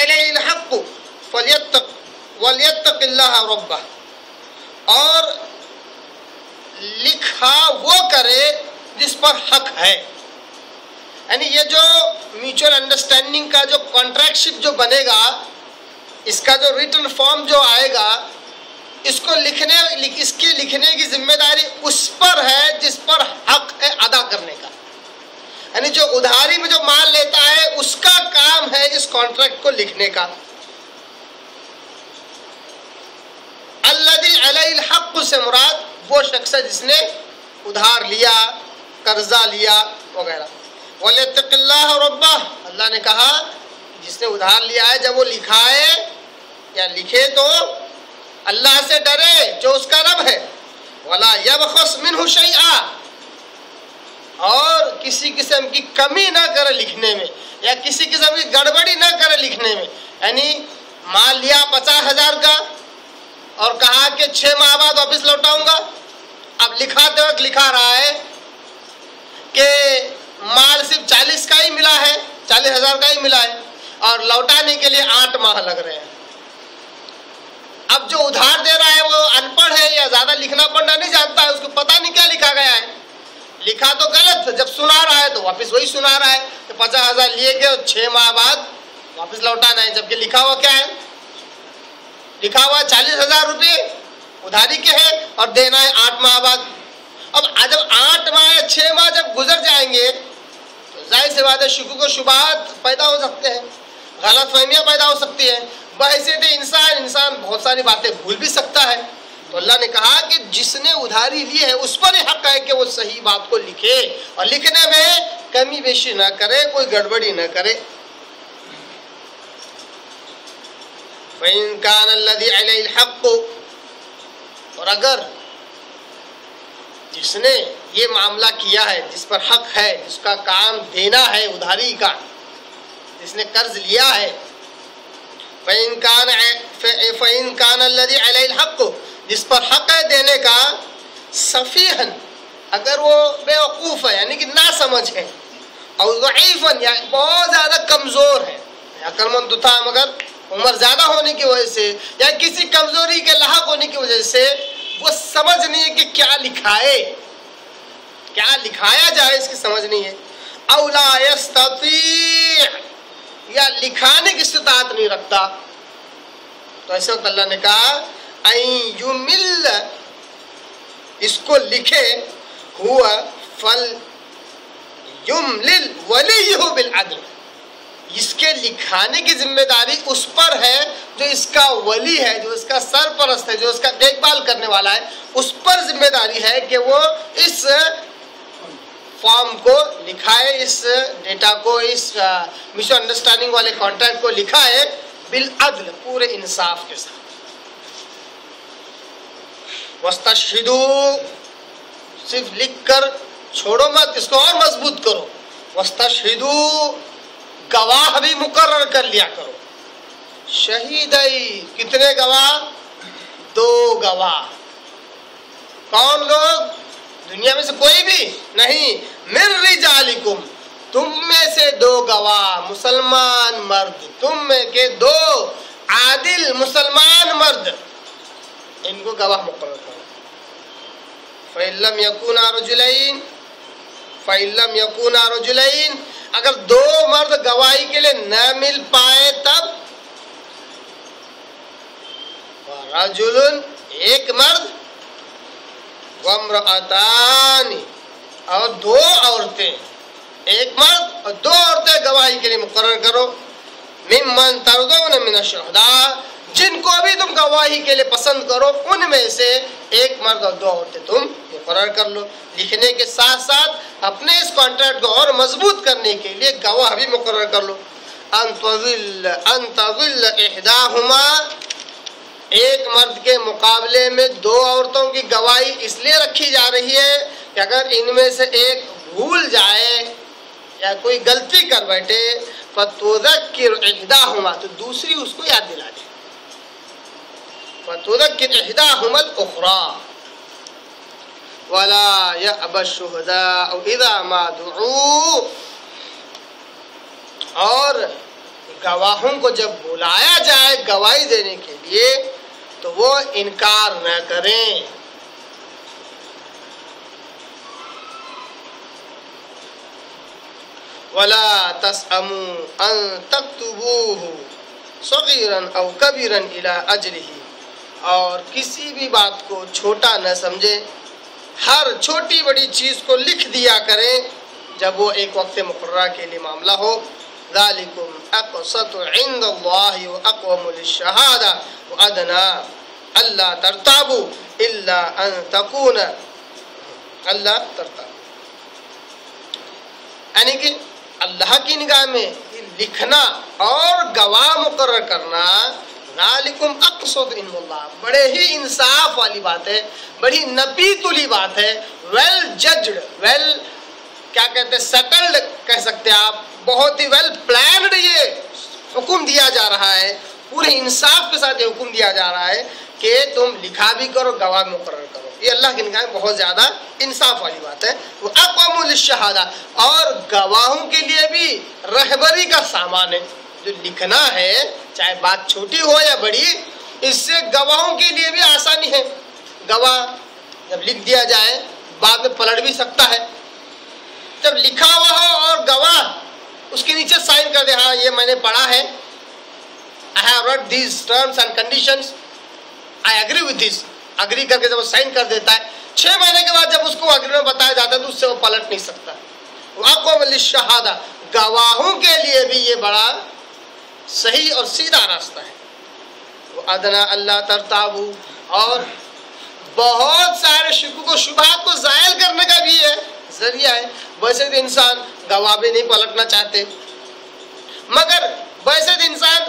علیہ الحق ولیتق اللہ ربہ، اور لکھا وہ کرے جس پر حق ہے. یعنی یہ جو میوچل انڈرسٹینڈنگ کا جو کانٹریکٹ شپ جو بنے گا، اس کا جو ریٹن فارم جو آئے گا، اس کو اس کی لکھنے کی ذمہ داری اس پر ہے جس پر حق ہے ادا کرنے کا. یعنی جو ادھاری میں جو مال لیتا ہے اس کا کام ہے اس کانٹریکٹ کو لکھنے کا. الذی علیہ الحق سے مراد وہ شخص ہے جس نے ادھار لیا، قرضہ لیا وغیرہ. وَلْيَتَّقِ اللَّهَ رَبَّهُ، اللہ نے کہا جس نے ادھار لیا ہے جب وہ لکھائے یا لکھے تو اللہ سے ڈرے جو اس کا رب ہے. وَلَا يَبْخَسْ مِنْهُ شَيْئًا، اور کسی قسم کی کمی نہ کرے لکھنے میں، یا کسی قسم کی گڑبڑی نہ کرے لکھنے میں. یعنی مال لیا 50,000 کا اور کہا کہ 6 ماہ بعد واپس لوٹاؤں گا. اب لکھاتے وقت لکھا رہا ہے کہ مال صرف 40 کا ہی ملا ہے، 40,000 کا ہی ملا ہے، اور لوٹانے کے لیے 8 ماہ لگ رہے ہیں. اب جو ادھار دے رہا ہے وہ ان پڑھ ہے یا زیادہ لکھنا پڑھنا نہیں جانتا ہے، اس کو پتہ نہیں کیا لکھا گیا ہے. لکھا تو غلط، جب سنا رہا ہے تو واپس وہی سنا رہا ہے کہ 50,000 لیے گئے اور 6 ماہ بعد واپس لوٹانا ہے، جبکہ لکھا ہوا کیا ہے؟ لکھا ہوا 40,000 روپے ادھاری کے ہے اور دینا ہے 8 ماہ بعد. اب جب 8 ماہ یا 6 ماہ جب گزر جائیں گے تو ظاہر سی بات ہے شکوک و شبہات پیدا ہو سکتے ہیں، غلط فہمیاں پیدا ہو سکتی ہیں. بحیثیت انسان بہت ساری باتیں بھول بھی سکتا ہے. تو اللہ نے کہا کہ جس نے ادھاری لی ہے اس پر حق ہے کہ وہ صحیح بات کو لکھے اور لکھنے میں کمی بیشی نہ کرے، کوئی گڑبڑی نہ کرے. فَإِن كَانَ الَّذِي عَلَيْهِ الْحَقُّ، اور اگر جس نے یہ معاملہ کیا ہے، جس پر حق ہے، جس کا کام دینا ہے ادھاری کا، جس نے قرض لیا ہے، فَإِن كَانَ الَّذِي عَلَيْهِ الْحَقُّ، جس پر حق ہے دینے کا، سفیہن، اگر وہ بے وقوف ہے یعنی کہ نہ سمجھ ہے، اور ضعیفن یا بہت زیادہ کمزور ہے، عقل مند تھا مگر عمر زیادہ ہونے کی وجہ سے یا کسی کمزوری کے لاحق ہونے کی وجہ سے وہ سمجھ نہیں ہے کہ کیا لکھائے، کیا لکھایا جائے، اس کی سمجھ نہیں ہے. او لا یستطیع، یا لکھانے کی استطاعت نہیں رکھتا، تو ایسے وقت اللہ نے کہا این یمل، اس کو لکھے، ہوا فل یملل ولیہ بالعدل، اس کے لکھانے کی ذمہ داری اس پر ہے جو اس کا ولی ہے، جو اس کا سرپرست ہے، جو اس کا دیکھ بھال کرنے والا ہے. اس پر ذمہ داری ہے کہ وہ اس فارم کو لکھائے، اس ڈیٹا کو، اس میوچل انڈرسٹینڈنگ والے کانٹریکٹ کو لکھائے بالعدل، پورے انصاف کے ساتھ. وَاسْتَشْهِدُوا، صرف لکھ کر چھوڑو مت، اس کو اور مضبوط کرو. وَاسْتَشْهِدُوا، گواہ بھی مقرر کر لیا کرو. شہیدائی، کتنے گواہ؟ 2 گواہ. کون لوگ؟ دنیا میں سے کوئی بھی نہیں. من رجالکم، تم میں سے 2 گواہ مسلمان مرد، تم میں کے 2 عادل مسلمان مرد، ان کو گواہ مقرر کرو. فَإِن لَّمْ يَكُونَا رَجُلَيْنِ، فَإِن لَّمْ يَكُونَا رَجُلَيْنِ، اگر 2 مرد گواہی کے لیے نہ مل پائے تب رجل، ایک مرد، وامرأتان، اور 2 عورتیں، ایک مرد اور 2 عورتیں گواہی کے لیے مقرر کرو. ممن ترضون من الشہداء، جن کو بھی تم گواہی کے لیے پسند کرو ان میں سے ایک مرد اور 2 عورتیں تم مقرر کر لو. لکھنے کے ساتھ ساتھ اپنے اس کانٹریکٹ کو اور مضبوط کرنے کے لیے گواہ بھی مقرر کر لو. ان تضل احداہما، ایک مرد کے مقابلے میں 2 عورتوں کی گواہی اس لیے رکھی جا رہی ہے کہ اگر ان میں سے ایک بھول جائے یا کوئی غلطی کر بیٹھے فتذکر احداہما، تو دوسری اس کو یاد دلا دے. فتذکر احداہما الاخری ولا یأبی الشہداء اذا ما دعوا، اور گواہوں کو جب بلایا جائے گواہی دینے کے لیے تو وہ انکار نہ کریں. وَلَا تَسْأَمُوا أَن تَكْتُبُوهُ صَغِيرًا أَوْ كَبِيرًا إِلَىٰ أَجْلِهِ، اور کسی بھی بات کو چھوٹا نہ سمجھے، ہر چھوٹی بڑی چیز کو لکھ دیا کریں جب وہ ایک وقت مقررہ کے لیے معاملہ ہو. ذَلِكُمْ أَقْسَطُ عِندَ اللَّهِ وَأَقْوَمُ لِلشَّهَادَةِ وَأَدْنَىٰ أَلَّا تَرْتَابُوا إِلَّا أَن تَكُونَ أَلَّا تَرْتَابُوا، یعنی کہ اللہ کی نگاہ میں لکھنا اور گواہ مقرر کرنا ذالکم اقسط عند اللہ، بڑے ہی انصاف والی بات ہے، بڑی نپی تلی بات ہے، ویل ججڈ، ویل کیا کہتے ہیں، سیٹلڈ کہہ سکتے ہیں آپ، بہت ہی ویل پلانڈ یہ حکم دیا جا رہا ہے، پورے انصاف کے ساتھ یہ حکم دیا جا رہا ہے کہ تم لکھا بھی کرو گواہ مقرر کرو. یہ اللہ کی نگاہ میں بہت زیادہ انصاف والی بات ہے. وہ اقوام للشہادہ، اور گواہوں کے لیے بھی رہبری کا سامان ہے. جو لکھنا ہے چاہے بات چھوٹی ہو یا بڑی، اس سے گواہوں کے لیے بھی آسانی ہے. گواہ جب لکھ دیا جائے بعد میں پلٹ بھی سکتا ہے. جب لکھا ہوا ہو اور گواہ اس کے نیچے سائن کر دے، ہاں یہ میں نے پڑھا ہے، I have read these terms and conditions, I agree with this، agree کر کے جب وہ سائن کر دیتا ہے، 6 مہینے کے بعد جب اس کو اگریمنٹ بتایا جاتا ہے تو اس سے وہ پلٹ نہیں سکتا. وَأَقْوَمُ لِلشَّهَادَةِ، گواہوں کے لیے بھی یہ بڑا صحیح اور سیدھا راستہ ہے. وَأَدْنَىٰ أَلَّا تَرْتَابُوا، اور بہت سارے شکوک و شبہات کو زائل کرنے کا بھی ہے ذریعہ ہے. ویسے تو انسان گواہ بھی نہیں پلٹنا چاہتے، مگر ویسے تو انسان